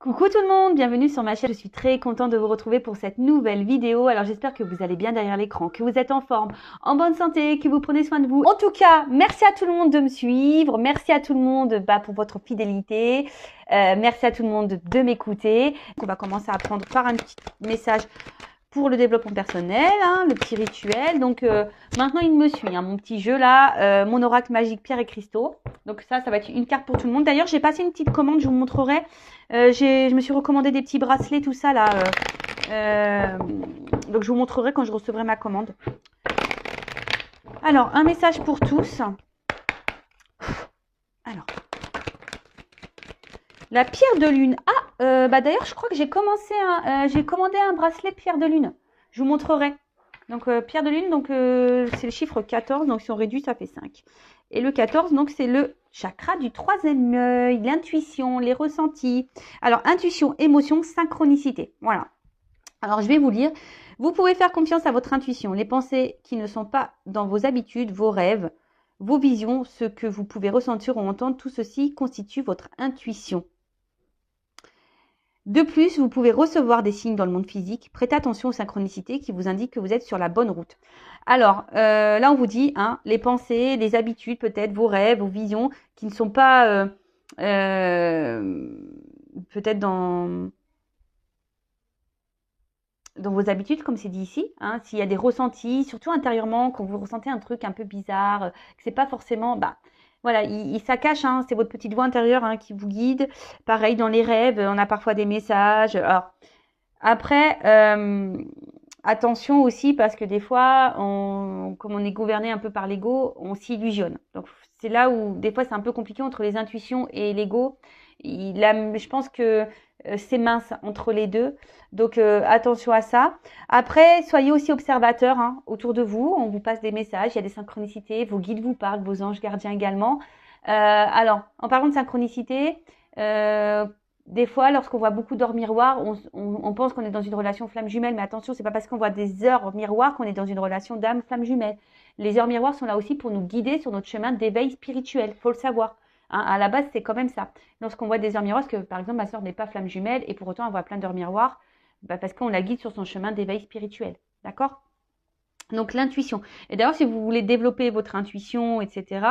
Coucou tout le monde, bienvenue sur ma chaîne. Je suis très contente de vous retrouver pour cette nouvelle vidéo. Alors j'espère que vous allez bien derrière l'écran, que vous êtes en forme, en bonne santé, que vous prenez soin de vous. En tout cas, merci à tout le monde de me suivre. Merci à tout le monde pour votre fidélité. Merci à tout le monde de m'écouter. On va commencer à prendre par un petit message pour le développement personnel, le petit rituel. Donc maintenant il me suit, mon petit jeu là, mon oracle magique Pierre et Cristaux. Donc ça va être une carte pour tout le monde. D'ailleurs j'ai passé une petite commande, je vous montrerai. Je me suis recommandé des petits bracelets, tout ça là. Donc je vous montrerai quand je recevrai ma commande. Alors un message pour tous. Alors la pierre de lune. D'ailleurs, je crois que j'ai commandé un bracelet pierre de lune. Je vous montrerai. Donc, pierre de lune, donc c'est le chiffre 14. Donc, si on réduit, ça fait 5. Et le 14, donc c'est le chakra du troisième œil, l'intuition, les ressentis. Alors, intuition, émotion, synchronicité. Voilà. Alors, je vais vous lire. Vous pouvez faire confiance à votre intuition. Les pensées qui ne sont pas dans vos habitudes, vos rêves, vos visions, ce que vous pouvez ressentir ou entendre, tout ceci constitue votre intuition. De plus, vous pouvez recevoir des signes dans le monde physique. Prêtez attention aux synchronicités qui vous indiquent que vous êtes sur la bonne route. Alors, là, on vous dit, les pensées, les habitudes, peut-être vos rêves, vos visions, qui ne sont pas peut-être dans vos habitudes, comme c'est dit ici. S'il y a des ressentis, surtout intérieurement, quand vous ressentez un truc un peu bizarre, que c'est pas forcément... Voilà, ça cache, c'est votre petite voix intérieure qui vous guide. Pareil, dans les rêves, on a parfois des messages. Alors, après, attention aussi, parce que des fois, comme on est gouverné un peu par l'ego, on s'illusionne. Donc, c'est là où, des fois, c'est un peu compliqué entre les intuitions et l'ego. Je pense que c'est mince entre les deux. Donc, attention à ça. Après, soyez aussi observateurs autour de vous. On vous passe des messages, il y a des synchronicités. Vos guides vous parlent, vos anges gardiens également. Alors, en parlant de synchronicité, des fois, lorsqu'on voit beaucoup d'heures miroirs, on pense qu'on est dans une relation flamme jumelle. Mais attention, c'est pas parce qu'on voit des heures miroirs qu'on est dans une relation d'âme flamme jumelle. Les heures miroirs sont là aussi pour nous guider sur notre chemin d'éveil spirituel. Faut le savoir. À la base, c'est quand même ça. Lorsqu'on voit des heures miroirs, parce que par exemple, ma soeur n'est pas flamme jumelle et pour autant, elle voit plein d'heures miroirs, parce qu'on la guide sur son chemin d'éveil spirituel. D'accord ? Donc, l'intuition. Et d'ailleurs, si vous voulez développer votre intuition, etc.,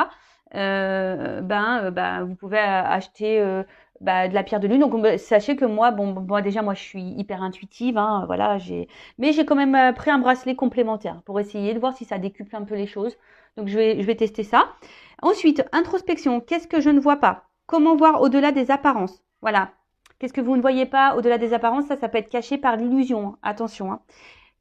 vous pouvez acheter de la pierre de lune. Donc, sachez que moi, déjà, moi, je suis hyper intuitive. Voilà, mais j'ai quand même pris un bracelet complémentaire pour essayer de voir si ça décuple un peu les choses. Donc, je vais tester ça. Ensuite, introspection. Qu'est-ce que je ne vois pas? Comment voir au-delà des apparences? Voilà. Qu'est-ce que vous ne voyez pas au-delà des apparences? Ça peut être caché par l'illusion. Attention.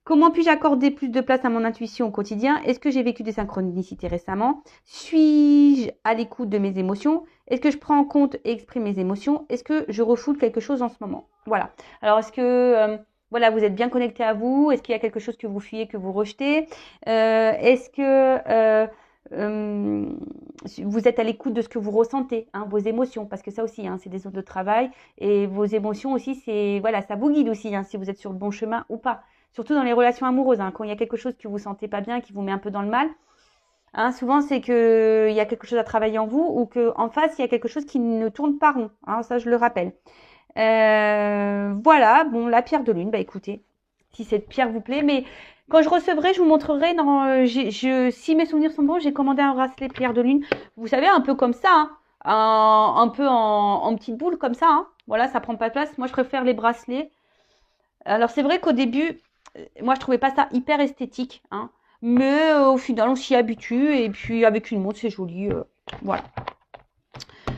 Comment puis-je accorder plus de place à mon intuition au quotidien? Est-ce que j'ai vécu des synchronicités récemment? Suis-je à l'écoute de mes émotions? Est-ce que je prends en compte et exprime mes émotions? Est-ce que je refoule quelque chose en ce moment? Voilà. Alors, est-ce que vous êtes bien connecté à vous? Est-ce qu'il y a quelque chose que vous fuyez, que vous rejetez? Est-ce que vous êtes à l'écoute de ce que vous ressentez, vos émotions? Parce que ça aussi, c'est des zones de travail. Et vos émotions aussi, ça vous guide aussi, si vous êtes sur le bon chemin ou pas. Surtout dans les relations amoureuses, quand il y a quelque chose que vous sentez pas bien, qui vous met un peu dans le mal, souvent c'est qu'il y a quelque chose à travailler en vous ou qu'en face, il y a quelque chose qui ne tourne pas rond. Ça, je le rappelle. Voilà, la pierre de lune, écoutez, si cette pierre vous plaît, mais quand je recevrai, je vous montrerai. Si mes souvenirs sont bons, j'ai commandé un bracelet pierre de lune. Vous savez, un peu comme ça, un peu en petite boule comme ça. Voilà, ça prend pas de place. Moi, je préfère les bracelets. Alors, c'est vrai qu'au début, moi, je trouvais pas ça hyper esthétique, mais au final, on s'y habitue et puis avec une montre, c'est joli. Voilà.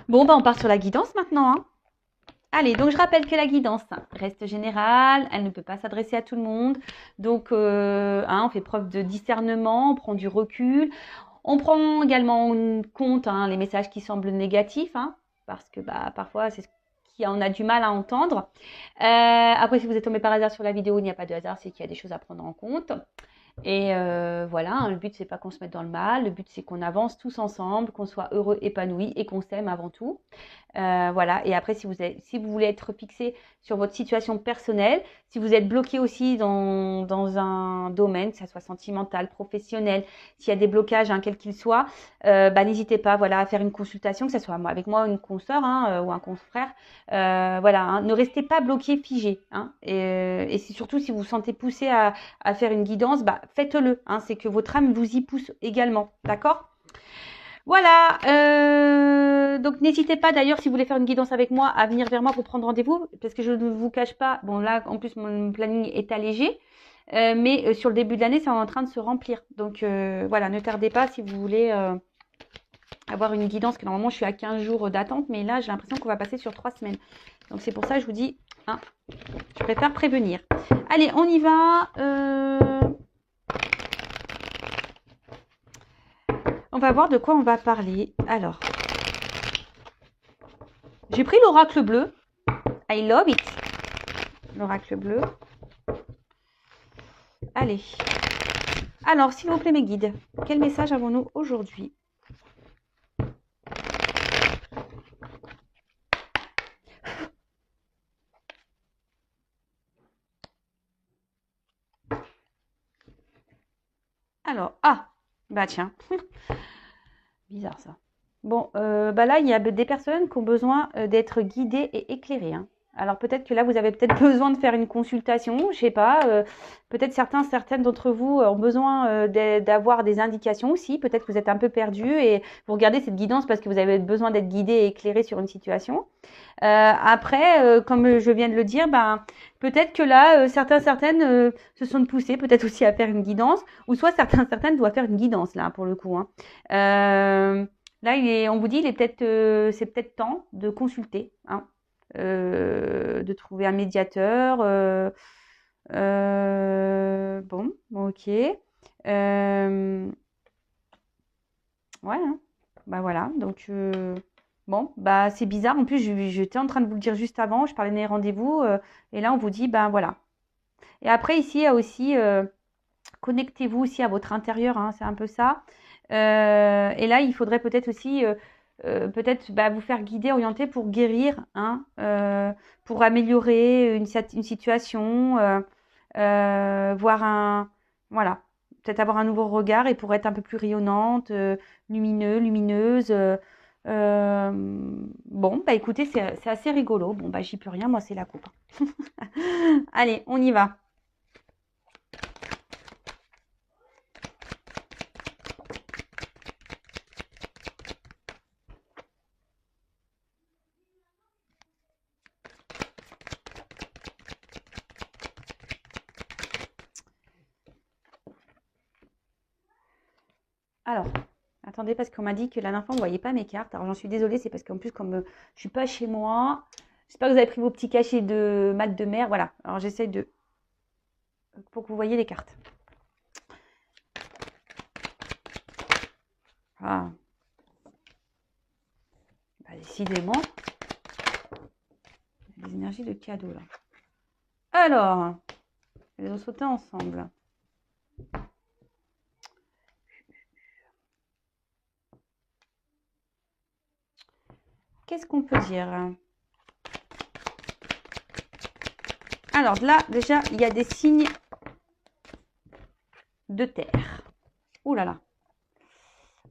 Bon, on part sur la guidance maintenant. Allez, donc je rappelle que la guidance reste générale, elle ne peut pas s'adresser à tout le monde. Donc, on fait preuve de discernement, on prend du recul. On prend également en compte les messages qui semblent négatifs, parce que parfois, c'est ce qu'on a du mal à entendre. Après, si vous êtes tombé par hasard sur la vidéo, il n'y a pas de hasard, c'est qu'il y a des choses à prendre en compte. Et voilà, hein, le but, c'est pas qu'on se mette dans le mal. Le but, c'est qu'on avance tous ensemble, qu'on soit heureux, épanoui et qu'on s'aime avant tout. Voilà. Et après, si vous voulez être fixé sur votre situation personnelle, si vous êtes bloqué aussi dans un domaine, que ça soit sentimental, professionnel, s'il y a des blocages, hein, quels qu'ils soient, n'hésitez pas, voilà, à faire une consultation, que ce soit avec moi, une consoeur, hein, ou un confrère. Voilà, hein, ne restez pas bloqué, figé. Hein, et c'est surtout si vous vous sentez poussé à faire une guidance, faites-le. Hein, c'est que votre âme vous y pousse également. D'accord? Voilà, donc n'hésitez pas d'ailleurs si vous voulez faire une guidance avec moi à venir vers moi pour prendre rendez-vous parce que je ne vous cache pas, bon là en plus mon planning est allégé, mais sur le début de l'année c'est en train de se remplir. Donc voilà, ne tardez pas si vous voulez avoir une guidance, que normalement je suis à 15 jours d'attente, mais là j'ai l'impression qu'on va passer sur 3 semaines. Donc c'est pour ça que je vous dis, hein, je préfère prévenir. Allez, on y va. On va voir de quoi on va parler. Alors, j'ai pris l'oracle bleu. I love it. L'oracle bleu. Allez. Alors, s'il vous plaît, mes guides, quel message avons-nous aujourd'hui? Alors, bah tiens. Bizarre ça. Bon, là, il y a des personnes qui ont besoin d'être guidées et éclairées. Hein. Alors peut-être que là, vous avez peut-être besoin de faire une consultation, je sais pas. Peut-être certaines d'entre vous ont besoin d'avoir des indications aussi. Peut-être que vous êtes un peu perdu et vous regardez cette guidance parce que vous avez besoin d'être guidé et éclairé sur une situation. Après, comme je viens de le dire, peut-être que là, certaines se sont poussées peut-être aussi à faire une guidance, ou soit certaines doivent faire une guidance là pour le coup. Hein. Là, on vous dit, c'est peut-être temps de consulter, hein, de trouver un médiateur. Bon, ok. Ouais, hein. Voilà. Donc, bon, c'est bizarre. En plus, j'étais en train de vous le dire juste avant. Je parlais des rendez-vous. Et là, on vous dit, voilà. Et après, ici, il y a aussi, connectez-vous aussi à votre intérieur. Hein, c'est un peu ça. Et là, il faudrait peut-être aussi, vous faire guider, orienter pour guérir, hein, pour améliorer une situation, voilà, peut-être avoir un nouveau regard et pour être un peu plus rayonnante, lumineuse. Bon, écoutez, c'est assez rigolo. Bon, j'y peux rien, moi, c'est la coupe. Allez, on y va. Alors, attendez, parce qu'on m'a dit que la dernière fois, on ne voyait pas mes cartes. Alors, j'en suis désolée, c'est parce qu'en plus, comme je ne suis pas chez moi, j'espère que vous avez pris vos petits cachets de mat de mer. Voilà, alors j'essaie pour que vous voyez les cartes. Ah. Décidément, les énergies de cadeau, là. Alors, elles ont sauté ensemble. Qu'est-ce qu'on peut dire? Alors là, déjà, il y a des signes de terre. Ouh là là.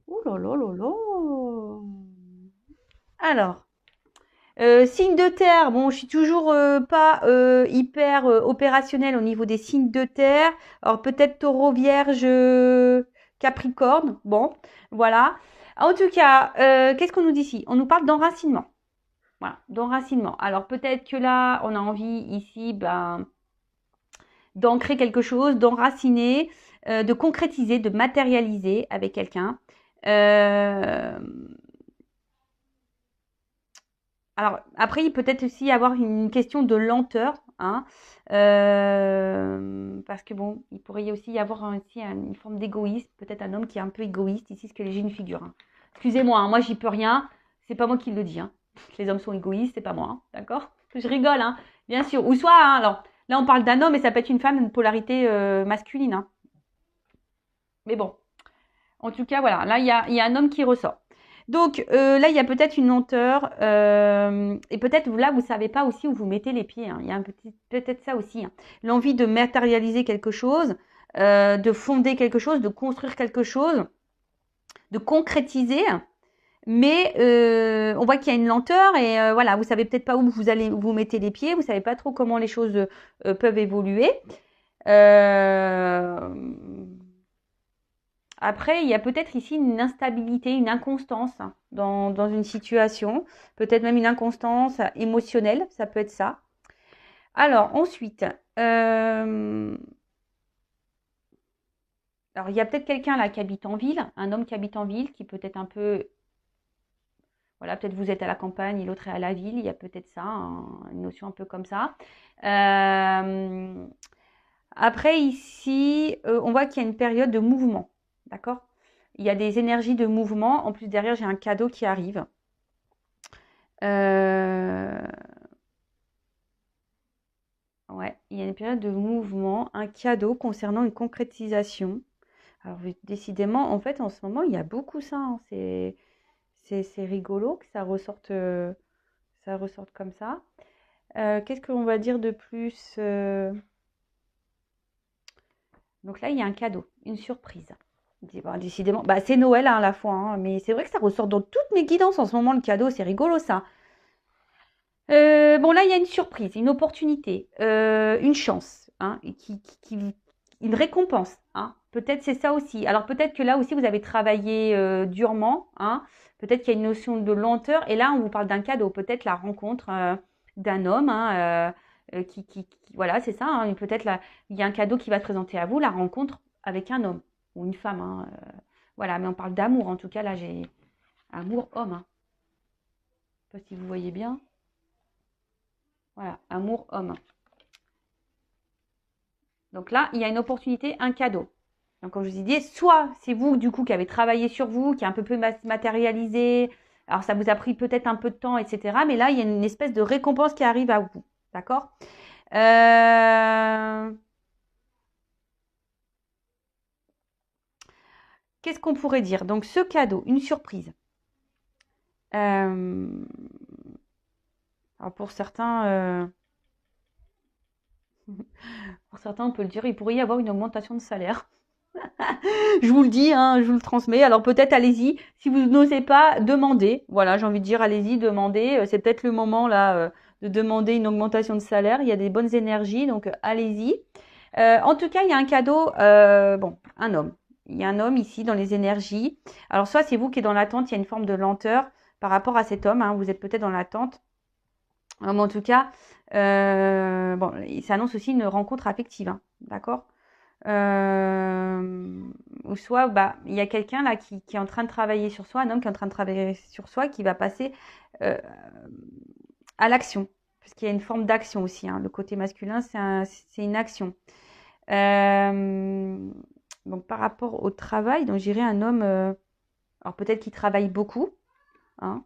Ouh là là là là. Alors, signes de terre. Bon, je suis toujours pas hyper opérationnelle au niveau des signes de terre. Alors peut-être Taureau, Vierge, Capricorne. Bon, voilà. En tout cas, qu'est-ce qu'on nous dit ici? On nous parle d'enracinement. Voilà, d'enracinement. Alors peut-être que là, on a envie ici, d'ancrer quelque chose, d'enraciner, de concrétiser, de matérialiser avec quelqu'un. Alors après, il peut être aussi y avoir une question de lenteur, hein, parce que bon, il pourrait aussi y avoir aussi une forme d'égoïsme, peut-être un homme qui est un peu égoïste ici, ce que j'ai une figure. Hein. Excusez-moi, hein, moi j'y peux rien, c'est pas moi qui le dis. Hein. Les hommes sont égoïstes, c'est pas moi, hein, d'accord? Je rigole, hein, bien sûr. Ou soit, hein, alors là on parle d'un homme et ça peut être une femme, une polarité masculine. Hein. Mais bon, en tout cas, voilà, là, il y a un homme qui ressort. Donc là, il y a peut-être une lenteur et peut-être là, vous savez pas aussi où vous mettez les pieds, hein. Il y a un petit, peut-être ça aussi, hein. L'envie de matérialiser quelque chose, de fonder quelque chose, de construire quelque chose, de concrétiser. Mais on voit qu'il y a une lenteur et voilà, vous savez peut-être pas où vous allez vous mettez les pieds, vous savez pas trop comment les choses peuvent évoluer. Euh, Après, il y a peut-être ici une instabilité, une inconstance, hein, dans une situation, peut-être même une inconstance émotionnelle, ça peut être ça. Alors ensuite, alors il y a peut-être quelqu'un là qui habite en ville, un homme qui habite en ville, qui peut être un peu, voilà, peut-être vous êtes à la campagne et l'autre est à la ville, il y a peut-être ça, hein, une notion un peu comme ça. Euh, Après ici, on voit qu'il y a une période de mouvement, d'accord? Il y a des énergies de mouvement. En plus derrière, j'ai un cadeau qui arrive. Euh, ouais, il y a une période de mouvement, un cadeau concernant une concrétisation. Alors décidément, en fait, en ce moment, il y a beaucoup ça, hein. C'est rigolo que ça ressorte comme ça. Qu'est-ce qu'on va dire de plus? Donc là, il y a un cadeau, une surprise. Bon, décidément, bah, c'est Noël hein, à la fois, hein, mais c'est vrai que ça ressort dans toutes mes guidances en ce moment, le cadeau, c'est rigolo ça. Bon, là, il y a une surprise, une opportunité, une chance, hein, une récompense, hein. Peut-être c'est ça aussi. Alors peut-être que là aussi, vous avez travaillé durement, hein. Peut-être qu'il y a une notion de lenteur. Et là, on vous parle d'un cadeau. Peut-être la rencontre d'un homme, hein, voilà, c'est ça, hein. Peut-être là, il y a un cadeau qui va se présenter à vous, la rencontre avec un homme ou une femme, hein, voilà, mais on parle d'amour. En tout cas, là, j'ai amour homme, hein. Je sais pas si vous voyez bien. Voilà, amour homme. Donc là, il y a une opportunité, un cadeau. Donc comme je vous ai dit, soit c'est vous du coup qui avez travaillé sur vous, qui est un peu plus matérialisé, alors ça vous a pris peut-être un peu de temps, etc. Mais là, il y a une espèce de récompense qui arrive à vous. D'accord? euh... Qu'est-ce qu'on pourrait dire? Donc ce cadeau, une surprise. Euh... Alors pour certains, on peut le dire, il pourrait y avoir une augmentation de salaire. Je vous le dis, hein, je vous le transmets. Alors peut-être allez-y. Si vous n'osez pas, demandez. Voilà, j'ai envie de dire, allez-y, demandez. C'est peut-être le moment là de demander une augmentation de salaire. Il y a des bonnes énergies, donc allez-y. En tout cas, il y a un cadeau. Bon, un homme. Il y a un homme ici dans les énergies. Alors soit c'est vous qui êtes dans l'attente, il y a une forme de lenteur par rapport à cet homme, hein, vous êtes peut-être dans l'attente. Mais en tout cas, bon, ça annonce aussi une rencontre affective, hein, d'accord? Euh, ou soit bah, il y a quelqu'un là qui est en train de travailler sur soi, un homme qui est en train de travailler sur soi, qui va passer euh, à l'action. Parce qu'il y a une forme d'action aussi, hein. Le côté masculin, c'est une action. Euh, donc par rapport au travail, donc j'irais un homme, alors peut-être qu'il travaille beaucoup, hein.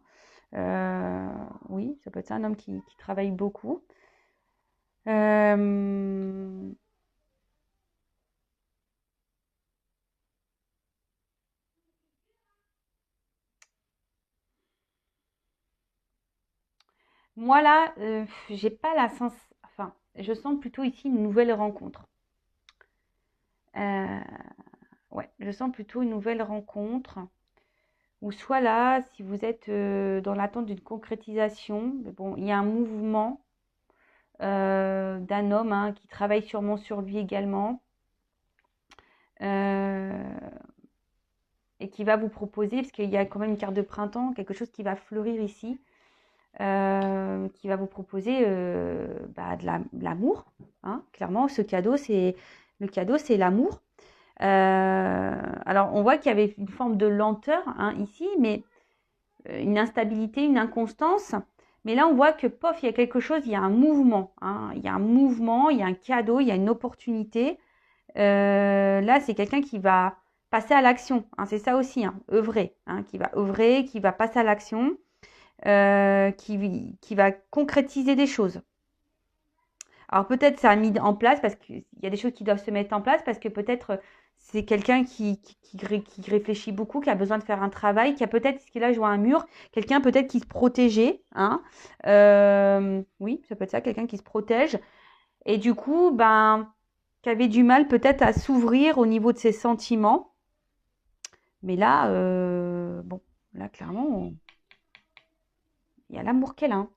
Euh, oui, ça peut être ça, un homme qui travaille beaucoup. Euh, Moi là, j'ai pas la sens. Enfin, je sens plutôt ici une nouvelle rencontre. Euh, ouais, je sens plutôt une nouvelle rencontre. Ou soit là, si vous êtes dans l'attente d'une concrétisation, mais bon, il y a un mouvement d'un homme hein, qui travaille sûrement sur lui également euh, et qui va vous proposer, parce qu'il y a quand même une carte de printemps, quelque chose qui va fleurir ici, qui va vous proposer bah, de l'amour, hein. Clairement, ce cadeau, le cadeau, c'est l'amour. Alors, on voit qu'il y avait une forme de lenteur hein, ici, mais une instabilité, une inconstance. Mais là, on voit que, pof, il y a quelque chose, il y a un mouvement, hein. Il y a un mouvement, il y a un cadeau, il y a une opportunité. Là, c'est quelqu'un qui va passer à l'action, hein. C'est ça aussi, hein, œuvrer, hein, qui va œuvrer, qui va passer à l'action, qui va concrétiser des choses. Alors peut-être ça a mis en place parce qu'il y a des choses qui doivent se mettre en place parce que peut-être c'est quelqu'un qui réfléchit beaucoup, qui a besoin de faire un travail, qui a peut-être, ce qu'il a, je vois un mur, quelqu'un peut-être qui se protégeait, hein. Oui, ça peut être ça, quelqu'un qui se protège. Et du coup, ben, qui avait du mal peut-être à s'ouvrir au niveau de ses sentiments. Mais là, bon, là, clairement, il y a l'amour qu'elle a, hein.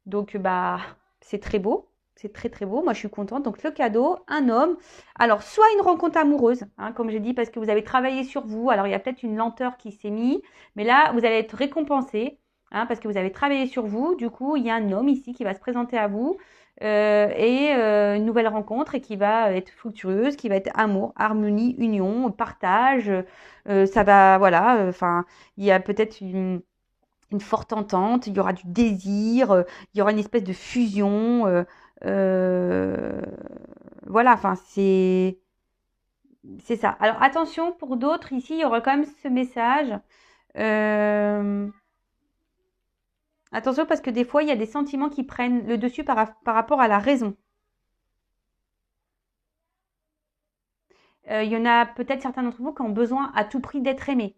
Donc, bah, c'est très beau. C'est très, très beau. Moi, je suis contente. Donc, le cadeau, un homme. Alors, soit une rencontre amoureuse, hein, comme j'ai dit, parce que vous avez travaillé sur vous. Alors, il y a peut-être une lenteur qui s'est mise. Mais là, vous allez être récompensé, hein, parce que vous avez travaillé sur vous. Du coup, il y a un homme ici qui va se présenter à vous. Une nouvelle rencontre et qui va être fructueuse, qui va être amour, harmonie, union, partage. Ça va, voilà. Enfin, il y a peut-être une forte entente, il y aura du désir, il y aura une espèce de fusion. Euh, voilà, enfin, c'est ça. Alors, attention, pour d'autres, ici, il y aura quand même ce message. Euh, attention, parce que des fois, il y a des sentiments qui prennent le dessus par rapport à la raison. Il y en a peut-être certains d'entre vous qui ont besoin à tout prix d'être aimés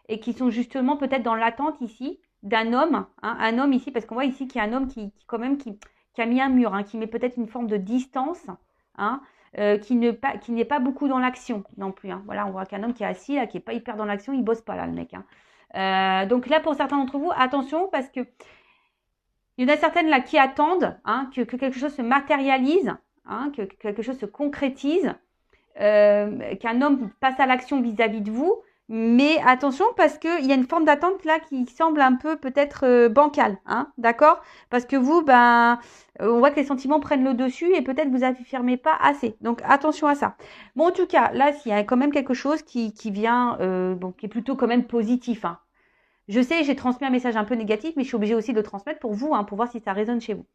et qui sont justement peut-être dans l'attente ici d'un homme, hein, un homme ici, parce qu'on voit ici qu'il y a un homme quand même qui a mis un mur, hein, qui met peut-être une forme de distance, hein, qui n'est pas beaucoup dans l'action non plus, hein. Voilà, on voit qu'un homme qui est assis là, qui est pas hyper dans l'action, il bosse pas là, le mec, hein. Donc là, pour certains d'entre vous, attention parce que il y en a certaines là qui attendent, hein, que quelque chose se matérialise, hein, que quelque chose se concrétise, qu'un homme passe à l'action vis-à-vis de vous. Mais attention parce qu'il y a une forme d'attente là qui semble un peu peut-être bancale, hein, d'accord? Parce que vous, ben, on voit que les sentiments prennent le dessus et peut-être vous affirmez pas assez. Donc attention à ça. Bon, en tout cas, là, il y a quand même quelque chose qui vient, bon, qui est plutôt quand même positif, hein. Je sais, j'ai transmis un message un peu négatif, mais je suis obligée aussi de le transmettre pour vous, hein, pour voir si ça résonne chez vous.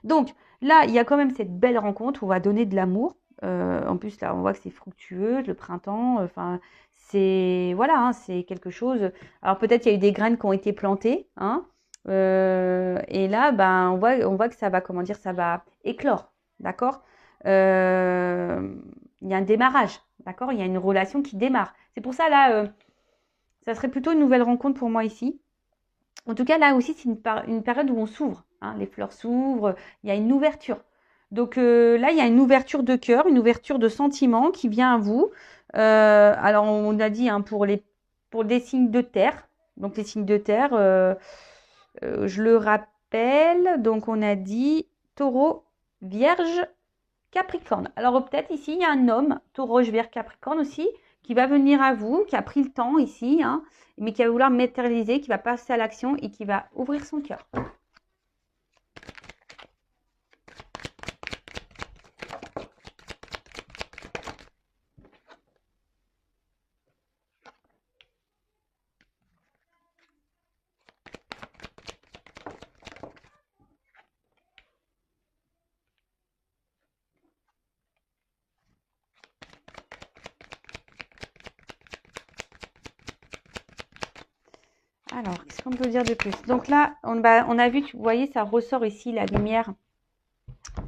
Donc là, il y a quand même cette belle rencontre où on va donner de l'amour. En plus, là, on voit que c'est fructueux, le printemps. Enfin, c'est voilà, hein, c'est quelque chose. Alors peut-être il y a eu des graines qui ont été plantées, hein. Et là, ben, on voit que ça va, comment dire, ça va éclore, d'accord. Il y a un démarrage, d'accord. Il y a une relation qui démarre. C'est pour ça là, ça serait plutôt une nouvelle rencontre pour moi ici. En tout cas, là aussi, c'est une période où on s'ouvre, hein. Les fleurs s'ouvrent, il y a une ouverture. Donc là, il y a une ouverture de cœur, une ouverture de sentiment qui vient à vous. Alors, on a dit, hein, pour des signes de terre. Donc, les signes de terre, je le rappelle. Donc, on a dit taureau, vierge, Capricorne. Alors peut-être ici, il y a un homme, taureau, vierge, Capricorne aussi, qui va venir à vous, qui a pris le temps ici, hein, mais qui va vouloir matérialiser, qui va passer à l'action et qui va ouvrir son cœur. Alors, qu'est-ce qu'on peut dire de plus? Donc là, on a vu, vous voyez, ça ressort ici, la lumière,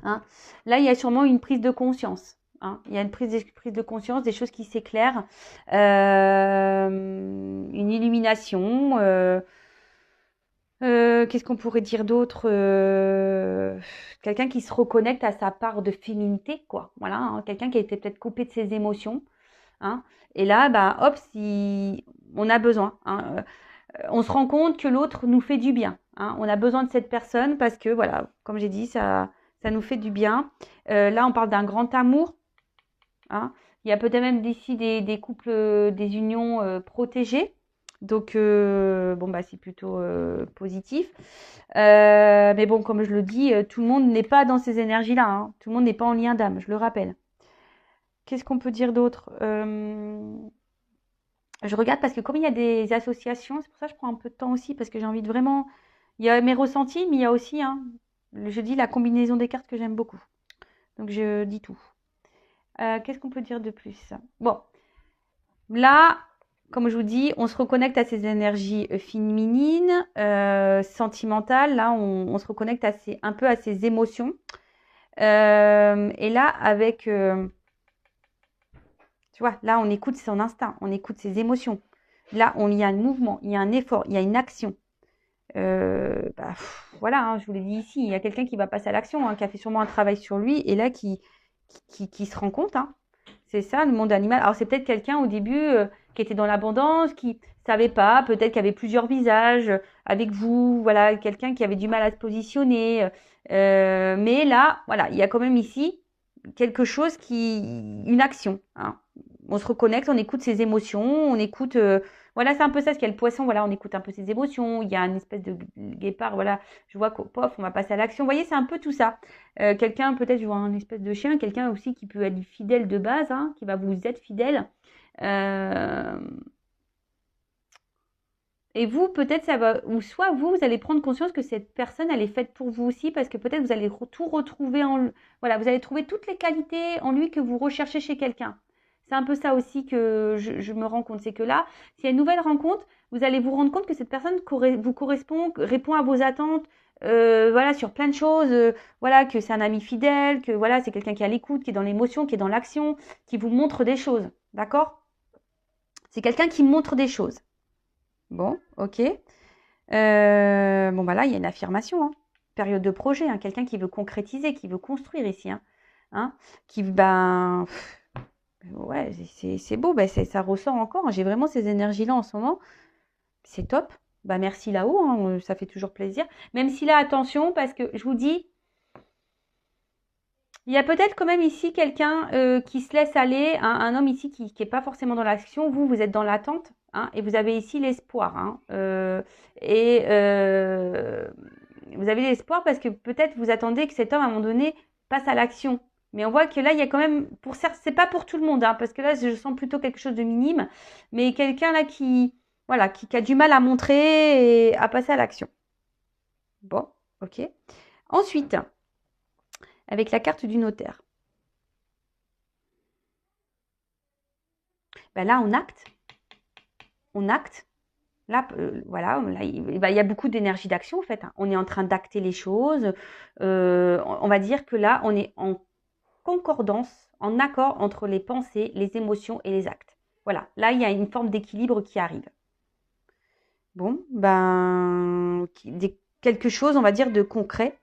hein. Là, il y a sûrement une prise de conscience, hein. Il y a une prise de conscience, des choses qui s'éclairent, une illumination. Qu'est-ce qu'on pourrait dire d'autre? Quelqu'un qui se reconnecte à sa part de féminité, quoi. Voilà, hein. Quelqu'un qui a été peut-être coupé de ses émotions, hein. Et là, bah, hop, si on a besoin, hein, on se rend compte que l'autre nous fait du bien, hein. On a besoin de cette personne parce que, voilà, comme j'ai dit, ça nous fait du bien. Là, on parle d'un grand amour, hein. Il y a peut-être même d'ici des couples, des unions protégées. Donc, bon, bah, c'est plutôt positif. Mais bon, comme je le dis, tout le monde n'est pas dans ces énergies-là, hein. Tout le monde n'est pas en lien d'âme, je le rappelle. Qu'est-ce qu'on peut dire d'autre? Je regarde parce que comme il y a des associations, c'est pour ça que je prends un peu de temps aussi, parce que j'ai envie de vraiment... Il y a mes ressentis, mais il y a aussi, hein, je dis la combinaison des cartes que j'aime beaucoup. Donc, je dis tout. Qu'est-ce qu'on peut dire de plus? Bon, là, comme je vous dis, on se reconnecte à ces énergies féminines, sentimentales. Là, on se reconnecte un peu à ces émotions. Et là, avec Tu vois, là, on écoute son instinct, on écoute ses émotions. Là, il y a un mouvement, il y a un effort, il y a une action. Voilà, hein, je vous l'ai dit ici, il y a quelqu'un qui va passer à l'action, hein, qui a fait sûrement un travail sur lui et là qui se rend compte. Hein. C'est ça le monde animal. Alors c'est peut-être quelqu'un au début qui était dans l'abondance, qui savait pas, peut-être qu'il y avait plusieurs visages avec vous, voilà, quelqu'un qui avait du mal à se positionner. Mais là, voilà, il y a quand même ici quelque chose une action. Hein. On se reconnecte, on écoute ses émotions, on écoute. Voilà, c'est un peu ça, ce qu'il y a le poisson, voilà, on écoute un peu ses émotions, il y a une espèce de guépard, voilà, je vois qu'au pof, on va passer à l'action. Vous voyez, c'est un peu tout ça. Quelqu'un, peut-être, je vois un espèce de chien, quelqu'un aussi qui peut être fidèle de base, hein, qui va vous être fidèle. Et vous, peut-être, ça va, ou soit vous allez prendre conscience que cette personne, elle est faite pour vous aussi, parce que peut-être vous allez tout retrouver voilà, vous allez trouver toutes les qualités en lui que vous recherchez chez quelqu'un. C'est un peu ça aussi que je me rends compte. C'est que là, s'il y a une nouvelle rencontre, vous allez vous rendre compte que cette personne vous correspond, répond à vos attentes, voilà, sur plein de choses. Voilà, que c'est un ami fidèle, que voilà, c'est quelqu'un qui est à l'écoute, qui est dans l'émotion, qui est dans l'action, qui vous montre des choses. D'accord? C'est quelqu'un qui montre des choses. Bon, ok. Bon, bah là, il y a une affirmation. Hein. Période de projet. Hein. Quelqu'un qui veut concrétiser, qui veut construire ici. Hein. Hein qui, ben, ouais, c'est beau. Ben, ça ressort encore. Hein. J'ai vraiment ces énergies-là en ce moment. C'est top. Bah, merci là-haut. Hein. Ça fait toujours plaisir. Même si là, attention, parce que je vous dis, il y a peut-être quand même ici quelqu'un qui se laisse aller, hein, un homme ici qui n'est pas forcément dans l'action. Vous êtes dans l'attente, hein, et vous avez ici l'espoir. Hein, et vous avez l'espoir parce que peut-être vous attendez que cet homme, à un moment donné, passe à l'action. Mais on voit que là, il y a quand même, pour certes, c'est pas pour tout le monde, hein, parce que là, je sens plutôt quelque chose de minime, mais quelqu'un là voilà, qui a du mal à montrer et à passer à l'action. Bon, ok. Ensuite, avec la carte du notaire. Ben là, on acte. On acte. Là, voilà, là, il y a beaucoup d'énergie d'action en fait. Hein. On est en train d'acter les choses. On va dire que là, on est en concordance, en accord entre les pensées, les émotions et les actes. Voilà, là, il y a une forme d'équilibre qui arrive. Bon, ben, quelque chose, on va dire, de concret.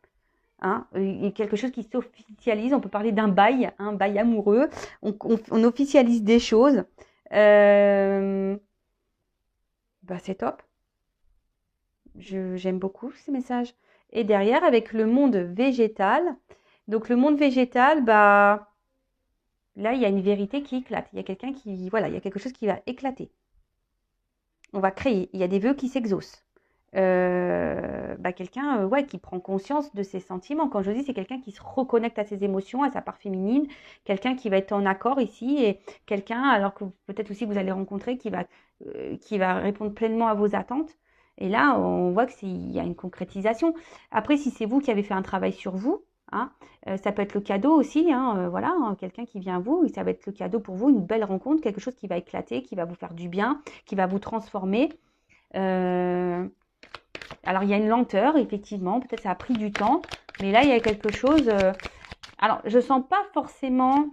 Hein, quelque chose qui s'officialise. On peut parler d'un bail, un bail amoureux. On officialise des choses. Bah, c'est top. J'aime beaucoup ces messages. Et derrière, avec le monde végétal. Donc, le monde végétal, bah, là, il y a une vérité qui éclate. Il y a quelqu'un voilà, il y a quelque chose qui va éclater. On va créer. Il y a des vœux qui s'exaucent. Bah, quelqu'un ouais, qui prend conscience de ses sentiments. Quand je dis, c'est quelqu'un qui se reconnecte à ses émotions, à sa part féminine, quelqu'un qui va être en accord ici, et quelqu'un, alors que peut-être aussi vous allez rencontrer, qui va répondre pleinement à vos attentes. Et là, on voit qu'il y a une concrétisation. Après, si c'est vous qui avez fait un travail sur vous, hein, ça peut être le cadeau aussi, hein, voilà, hein, quelqu'un qui vient à vous, et ça va être le cadeau pour vous, une belle rencontre, quelque chose qui va éclater, qui va vous faire du bien, qui va vous transformer. Alors, il y a une lenteur, effectivement. Peut-être ça a pris du temps. Mais là, il y a quelque chose... Alors, je ne sens pas forcément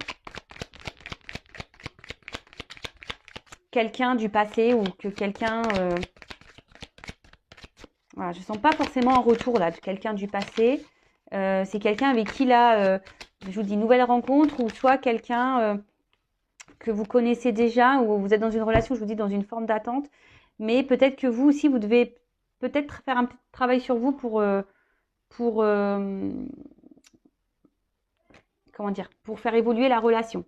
quelqu'un du passé ou que quelqu'un... Voilà, je ne sens pas forcément un retour là de quelqu'un du passé. C'est quelqu'un avec qui, là, je vous dis, nouvelle rencontre ou soit quelqu'un que vous connaissez déjà ou vous êtes dans une relation, je vous dis, dans une forme d'attente. Mais peut-être que vous aussi, vous devez peut-être faire un petit travail sur vous pour comment dire, pour faire évoluer la relation.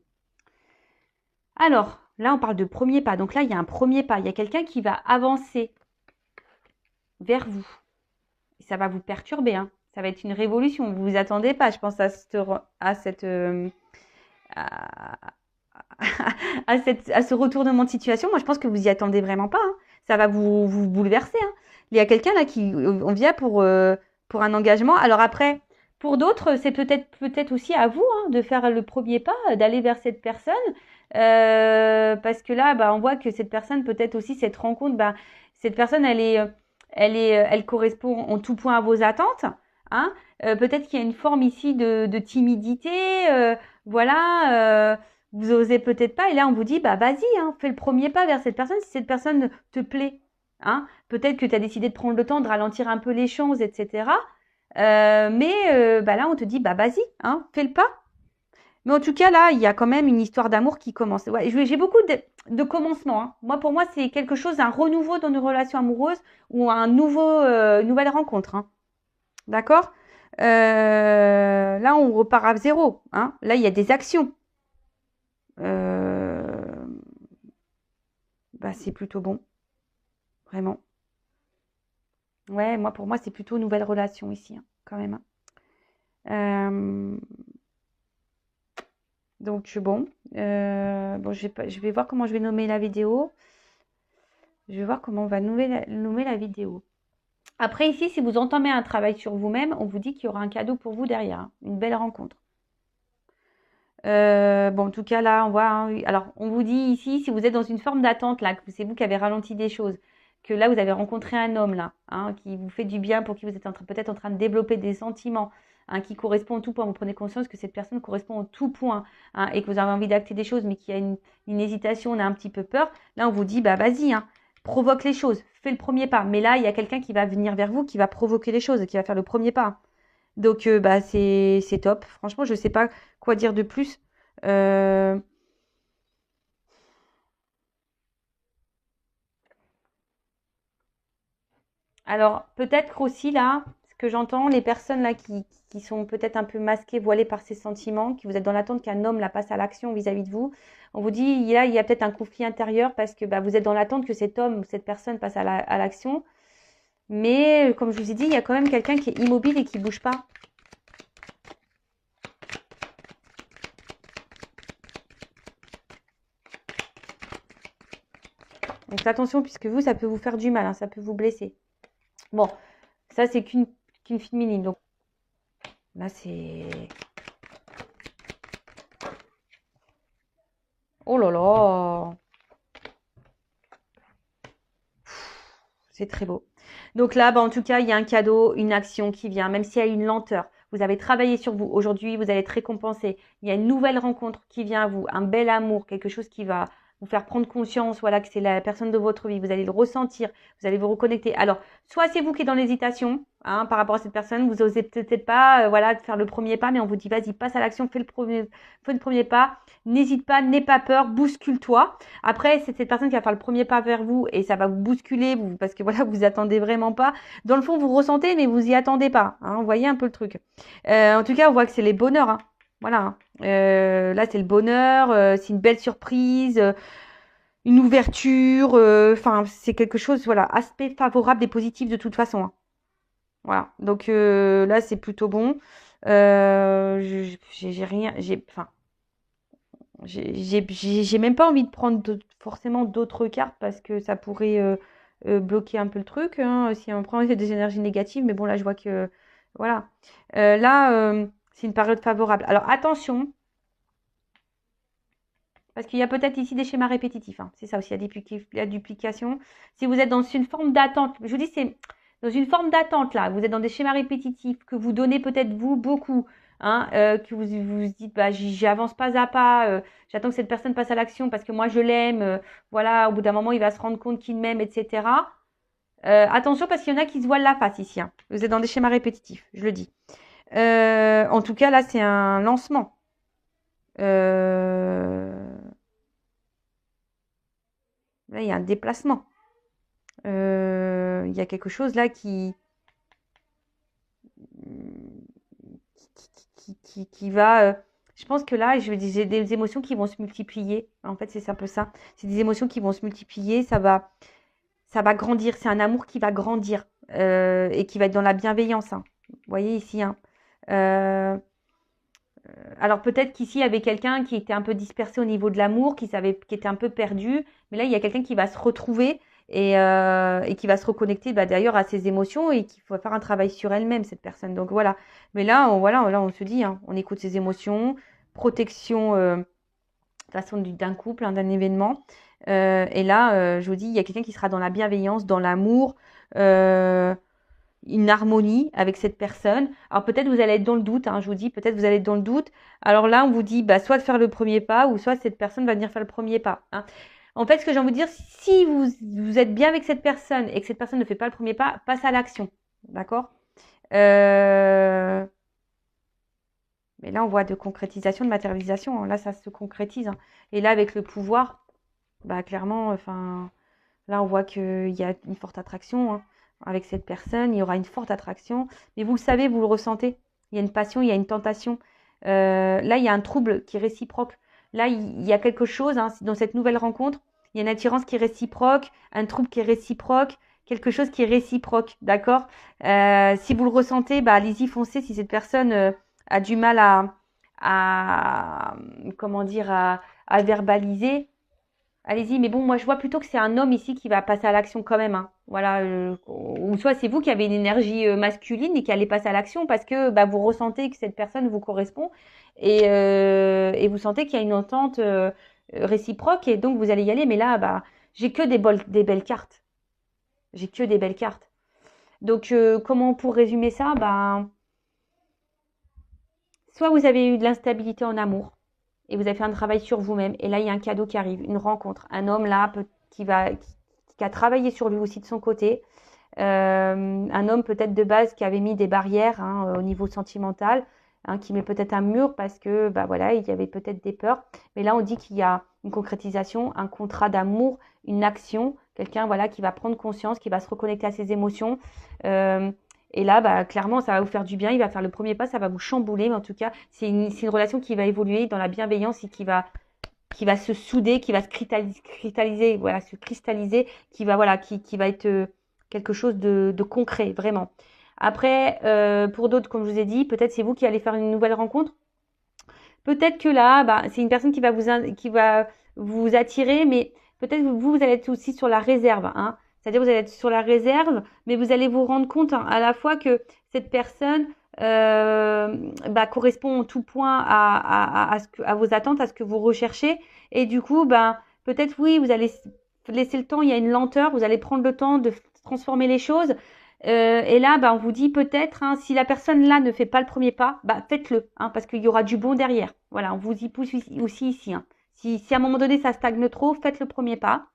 Alors, là, on parle de premier pas. Donc là, il y a un premier pas. Il y a quelqu'un qui va avancer vers vous. Et ça va vous perturber. Hein. Ça va être une révolution. Vous vous attendez pas, je pense, à ce retournement de situation. Moi, je pense que vous y attendez vraiment pas. Hein. Ça va vous bouleverser. Hein. Il y a quelqu'un là on vient pour un engagement. Alors après, pour d'autres, c'est peut-être aussi à vous hein, de faire le premier pas, d'aller vers cette personne. Parce que là, bah, on voit que cette personne, peut-être aussi cette rencontre, bah, cette personne, elle correspond en tout point à vos attentes. Hein. Peut-être qu'il y a une forme ici de timidité. Voilà. vous osez peut-être pas. Et là, on vous dit, bah vas-y, hein, fais le premier pas vers cette personne si cette personne te plaît. Hein. Peut-être que tu as décidé de prendre le temps de ralentir un peu les choses, etc. Bah là, on te dit, bah vas-y, hein, fais le pas. Mais en tout cas, là, il y a quand même une histoire d'amour qui commence. Ouais, j'ai beaucoup de commencements. Hein. Moi, pour moi, c'est quelque chose, un renouveau dans une relation amoureuse ou un une nouvelle rencontre. Hein. D'accord. Là, on repart à zéro. Hein. Là, il y a des actions. Euh, Bah, c'est plutôt bon, vraiment. Ouais, moi, pour moi, c'est plutôt nouvelle relation ici, hein, quand même. Hein. Euh, donc, bon. Bon, je vais voir comment je vais nommer la vidéo. Je vais voir comment on va nommer la vidéo. Après, ici, si vous entamez un travail sur vous-même, on vous dit qu'il y aura un cadeau pour vous derrière, hein, une belle rencontre. Bon, en tout cas, là, on voit. Hein, oui. Alors, on vous dit ici, si vous êtes dans une forme d'attente, là, que c'est vous qui avez ralenti des choses, que là, vous avez rencontré un homme, là, hein, qui vous fait du bien, pour qui vous êtes peut-être en train de développer des sentiments, hein, qui correspond au tout point. Vous prenez conscience que cette personne correspond au tout point, hein, et que vous avez envie d'acter des choses, mais qu'il y a une hésitation, on a un petit peu peur. Là, on vous dit, bah, vas-y, hein, provoque les choses, fais le premier pas. Mais là, il y a quelqu'un qui va venir vers vous, qui va provoquer les choses, qui va faire le premier pas. Donc, bah, c'est top. Franchement, je ne sais pas quoi dire de plus. Euh, alors, peut-être aussi là, ce que j'entends, les personnes là qui sont peut-être un peu masquées, voilées par ces sentiments, qui vous êtes dans l'attente qu'un homme la passe à l'action vis-à-vis de vous, on vous dit, là, il y a peut-être un conflit intérieur parce que bah, vous êtes dans l'attente que cet homme ou cette personne passe à l'action. Mais, comme je vous ai dit, il y a quand même quelqu'un qui est immobile et qui bouge pas. Donc, attention, puisque vous, ça peut vous faire du mal, hein, ça peut vous blesser. Bon, ça, c'est qu'une fine minime. Donc, là, c'est... Oh là là! C'est très beau. Donc là, bah, en tout cas, il y a un cadeau, une action qui vient, même s'il y a une lenteur. Vous avez travaillé sur vous. Aujourd'hui, vous allez être récompensé. Il y a une nouvelle rencontre qui vient à vous, un bel amour, quelque chose qui va vous faire prendre conscience, voilà, que c'est la personne de votre vie. Vous allez le ressentir, vous allez vous reconnecter. Alors, soit c'est vous qui êtes dans l'hésitation, hein, par rapport à cette personne, vous osez peut-être pas, voilà, de faire le premier pas, mais on vous dit, vas-y, passe à l'action, fais le premier pas. N'hésite pas, n'aie pas peur, bouscule-toi. Après, c'est cette personne qui va faire le premier pas vers vous et ça va vous bousculer parce que voilà, vous attendez vraiment pas. Dans le fond, vous ressentez, mais vous y attendez pas. Hein, vous voyez un peu le truc. En tout cas, on voit que c'est les bonheurs. Hein. Voilà. Hein. Là, c'est le bonheur. C'est une belle surprise. Une ouverture. Enfin, c'est quelque chose. Voilà, aspect favorable et positif de toute façon. Hein. Voilà. Donc là, c'est plutôt bon. J'ai rien. Enfin, j'ai même pas envie de prendre forcément d'autres cartes parce que ça pourrait bloquer un peu le truc hein, si on prend des énergies négatives. Mais bon, là, je vois que voilà. Là, c'est une période favorable. Alors attention, parce qu'il y a peut-être ici des schémas répétitifs. Hein. C'est ça aussi, la duplication. Si vous êtes dans une forme d'attente, je vous dis, c'est dans une forme d'attente là. Vous êtes dans des schémas répétitifs que vous donnez peut-être vous beaucoup. Hein, que vous dites, bah, j'avance pas à pas, j'attends que cette personne passe à l'action parce que moi je l'aime. Voilà, au bout d'un moment, il va se rendre compte qu'il m'aime, etc. Attention parce qu'il y en a qui se voilent la face ici. Hein. Vous êtes dans des schémas répétitifs, je le dis. En tout cas, là, c'est un lancement. Là, il y a un déplacement. Il y a quelque chose là qui va. Je pense que là, j'ai des émotions qui vont se multiplier. En fait, c'est un peu ça. C'est des émotions qui vont se multiplier. Ça va grandir. C'est un amour qui va grandir et qui va être dans la bienveillance. Hein. Vous voyez ici. Hein. Alors peut-être qu'ici, il y avait quelqu'un qui était un peu dispersé au niveau de l'amour, qui était un peu perdu. Mais là, il y a quelqu'un qui va se retrouver et qui va se reconnecter bah, d'ailleurs à ses émotions et qui va faire un travail sur elle-même, cette personne. Donc voilà. Mais là, là, on se dit, hein, on écoute ses émotions, protection de façon d'un couple, hein, d'un événement. Et là, je vous dis, il y a quelqu'un qui sera dans la bienveillance, dans l'amour. une harmonie avec cette personne. Alors peut-être vous allez être dans le doute, hein, je vous dis, peut-être vous allez être dans le doute. Alors là, on vous dit bah, soit de faire le premier pas, ou soit cette personne va venir faire le premier pas. Hein. En fait, ce que j'ai envie de dire, si vous êtes bien avec cette personne et que cette personne ne fait pas le premier pas, passe à l'action. D'accord Mais là, on voit de concrétisation, de matérialisation. Là, ça se concrétise. Hein. Et là, avec le pouvoir, bah clairement, enfin, là, on voit qu'il y a une forte attraction hein, avec cette personne. Il y aura une forte attraction. Mais vous le savez, vous le ressentez. Il y a une passion, il y a une tentation. Là, il y a un trouble qui est réciproque. Là, il y a quelque chose hein, dans cette nouvelle rencontre. Il y a une attirance qui est réciproque, un trouble qui est réciproque, quelque chose qui est réciproque. D'accord Si vous le ressentez, bah, allez-y, foncez. Si cette personne a du mal comment dire, à verbaliser, allez-y, mais bon, moi je vois plutôt que c'est un homme ici qui va passer à l'action quand même. Hein. Voilà, ou soit c'est vous qui avez une énergie masculine et qui allez passer à l'action parce que bah, vous ressentez que cette personne vous correspond et vous sentez qu'il y a une entente réciproque et donc vous allez y aller. Mais là, bah, j'ai que des belles cartes. J'ai que des belles cartes. Donc, comment pour résumer ça bah, soit vous avez eu de l'instabilité en amour et vous avez fait un travail sur vous-même et là il y a un cadeau qui arrive, une rencontre, un homme là qui a travaillé sur lui aussi de son côté, un homme peut-être de base qui avait mis des barrières hein, au niveau sentimental, hein, qui met peut-être un mur parce que bah voilà il y avait peut-être des peurs, mais là on dit qu'il y a une concrétisation, un contrat d'amour, une action, quelqu'un voilà qui va prendre conscience, qui va se reconnecter à ses émotions. Et là, bah, clairement, ça va vous faire du bien. Il va faire le premier pas, ça va vous chambouler. Mais en tout cas, c'est une relation qui va évoluer dans la bienveillance et qui va se souder, qui va se cristalliser, voilà, se cristalliser, qui va, voilà, qui va être quelque chose de concret, vraiment. Après, pour d'autres, comme je vous ai dit, peut-être c'est vous qui allez faire une nouvelle rencontre. Peut-être que là, bah, c'est une personne qui va vous attirer, mais peut-être vous allez être aussi sur la réserve, hein. C'est-à-dire vous allez être sur la réserve, mais vous allez vous rendre compte hein, à la fois que cette personne bah, correspond en tout point à vos attentes, à ce que vous recherchez. Et du coup, bah, peut-être oui, vous allez laisser le temps, il y a une lenteur, vous allez prendre le temps de transformer les choses. Et là, bah, on vous dit peut-être, hein, si la personne là ne fait pas le premier pas, bah, faites-le, hein, parce qu'il y aura du bon derrière. Voilà, on vous y pousse aussi ici. Hein. Si à un moment donné ça stagne trop, faites le premier pas.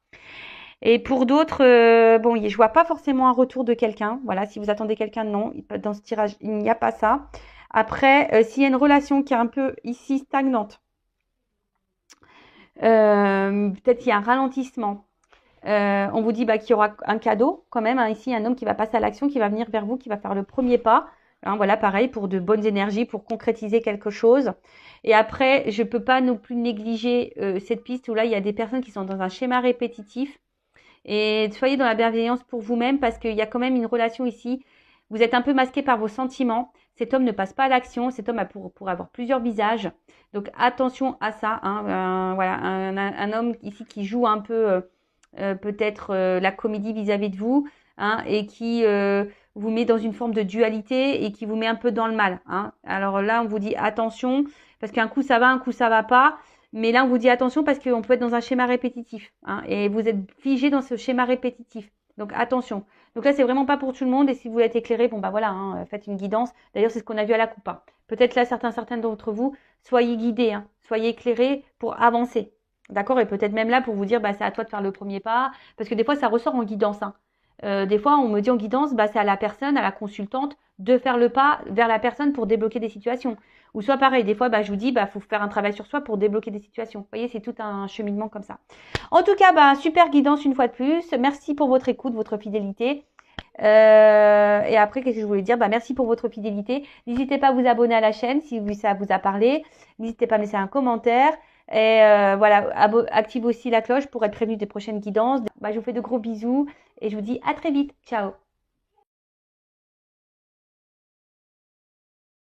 Et pour d'autres, bon, je vois pas forcément un retour de quelqu'un. Voilà, si vous attendez quelqu'un, non, dans ce tirage, il n'y a pas ça. Après, s'il y a une relation qui est un peu ici stagnante, peut-être qu'il y a un ralentissement. On vous dit bah, qu'il y aura un cadeau quand même. Hein, ici, un homme qui va passer à l'action, qui va venir vers vous, qui va faire le premier pas. Hein, voilà, pareil, pour de bonnes énergies, pour concrétiser quelque chose. Et après, je ne peux pas non plus négliger cette piste où là, il y a des personnes qui sont dans un schéma répétitif. Et soyez dans la bienveillance pour vous-même parce qu'il y a quand même une relation ici. Vous êtes un peu masqué par vos sentiments. Cet homme ne passe pas à l'action. Cet homme a pour avoir plusieurs visages. Donc attention à ça. Hein. Voilà, un homme ici qui joue un peu peut-être la comédie vis-à-vis de vous hein, et qui vous met dans une forme de dualité et qui vous met un peu dans le mal. Hein. Alors là, on vous dit attention parce qu'un coup ça va, un coup ça va pas. Mais là, on vous dit attention parce qu'on peut être dans un schéma répétitif. Hein, et vous êtes figé dans ce schéma répétitif. Donc attention. Donc là, c'est vraiment pas pour tout le monde. Et si vous voulez être éclairé, bon bah voilà, hein, faites une guidance. D'ailleurs, c'est ce qu'on a vu à la coupa. Peut-être là, certains d'entre vous, soyez guidés, hein, soyez éclairés pour avancer. D'accord? Et peut-être même là pour vous dire, bah c'est à toi de faire le premier pas. Parce que des fois, ça ressort en guidance. Hein. Des fois, on me dit en guidance, bah c'est à la personne, à la consultante, de faire le pas vers la personne pour débloquer des situations. Ou soit pareil, des fois, bah, je vous dis, bah, faut faire un travail sur soi pour débloquer des situations. Vous voyez, c'est tout un cheminement comme ça. En tout cas, bah, super guidance une fois de plus. Merci pour votre écoute, votre fidélité. Et après, qu'est-ce que je voulais dire bah, merci pour votre fidélité. N'hésitez pas à vous abonner à la chaîne si ça vous a parlé. N'hésitez pas à me laisser un commentaire. Et voilà, activez aussi la cloche pour être prévenu des prochaines guidances. Bah, je vous fais de gros bisous et je vous dis à très vite. Ciao.